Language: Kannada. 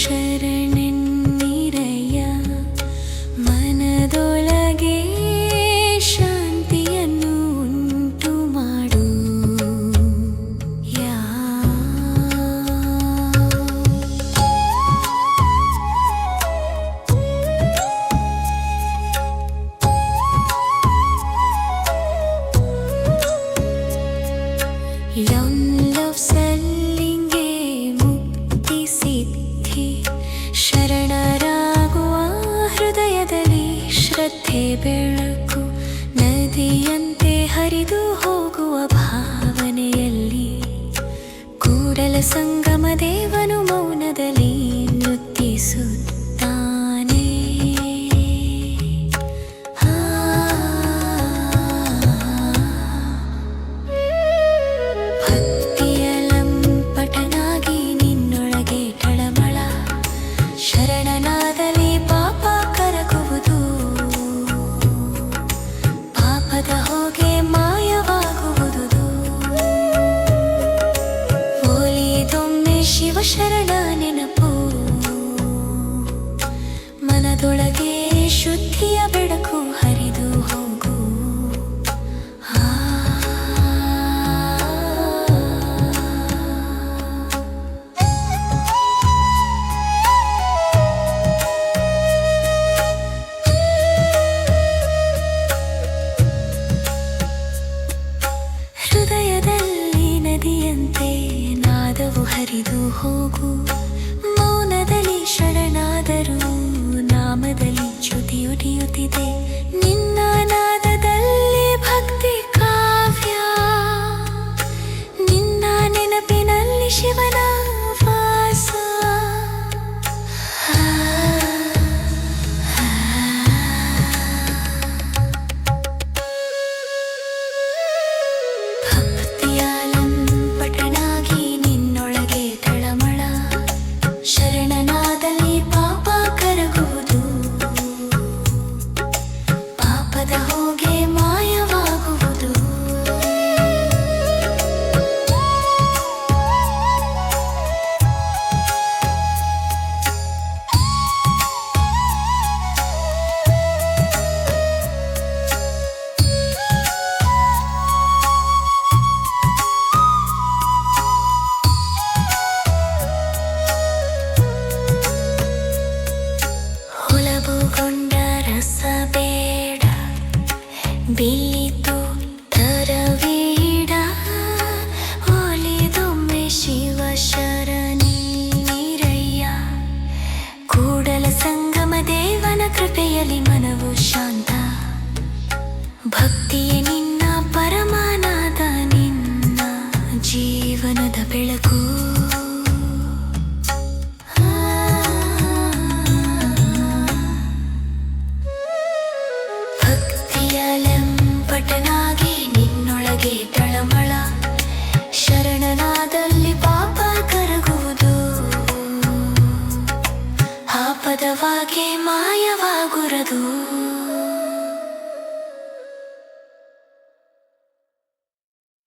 ಶರಣೆನ್ನಿರಯ್ಯ ಮನದೊಳಗೆ ಶಾಂತಿಯನ್ನು ಉಂಟು ಮಾಡು ಲವ್ ಸಲ್ಲಿಂಗೆ ಮುಕ್ತಿ ಸಿದ್ಧಿ ಶರಣರಾಗುವ ಹೃದಯದಲ್ಲಿ ಶ್ರದ್ಧೆ ಬೆಳಕು ನದಿಯಂತೆ ಹರಿದು ಹೋಗುವ ಭಾವನೆಯಲ್ಲಿ ಕೂಡಲ ಸಂಗಮ ದೇವನು ಮೌನದಲ್ಲಿ ನೃತ್ತಿಸುತ್ತಾನೆ. ಭಕ್ತಿಯ ಲಂಪಟನಾಗಿ ನಿನ್ನೊಳಗೆ ಟಳಮಳ ಶರಣನಾದಲ್ಲಿ ಪಾಪ ಕರಗುವುದು, ಪಾಪದ ಹೊಗೆ ಮಾಯವಾಗುವುದು. ಒಲಿದೊಮ್ಮೆ ಶಿವಶರಣ ನೆನಪು ಮನದೊಳಗೆ ಶುದ್ಧಿಯ ಬೆಳಕು ಹರಿದು ಹೋಗು. ಹೃದಯದಲ್ಲಿ ನದಿಯಂತೆ ನಾದವು ಹರಿದು ಹೋಗು. ಮೌನದಲ್ಲಿ ಶರಣಾದರೂ ನಾಮದಲ್ಲಿ ಚ್ಯುತಿಯುಟಿಯುತ್ತಿದೆ. ನಿನ್ನ ನಾದದಲ್ಲಿ ಭಕ್ತಿ ಕಾವ್ಯ, ನಿನ್ನ ನೆನಪಿನಲ್ಲಿ ಶಿವನ ವಾಸ. ಭಕ್ತಿಯ ಲಂಪಟನಾಗಿ ನಿನ್ನೊಳಗೆ ತಳಮಳ ಶರಣನಾದಲ್ಲಿ ಪಾಪ ಕರಗುವುದು, ಪಾಪದ ಹೋಗೆ ಮಾಯವಾಗುವುದು. ಹೊಲಬುಗೊಂಡ ರಸ ಬೇಡ, ಬೀತು ತರವೀಡ. ಒಲಿದೊಮ್ಮೆ ಶಿವ ಶರಣೆನ್ನಿರಯ್ಯ ಕೂಡಲ ಸಂಗಮ ದೇವನ ಕೃಪೆಯಲ್ಲಿ ಮನವು ಶಾಂತ. ಭಕ್ತಿಯೇ ನಿನ್ನ ಪರಮಾನಾದ, ನಿನ್ನ ಜೀವನದ ಬೆಳಕು. ಭಕ್ತಿಯ ಲಂಪಟನಾಗಿ ನಿನ್ನೊಳಗೆ ತಳಮಳ ಶರಣನಾದಲ್ಲಿ ಪಾಪ ಕರಗುವುದು, ಪಾಪದವಾಗೆ ಮಾಯವಾಗುವುದು.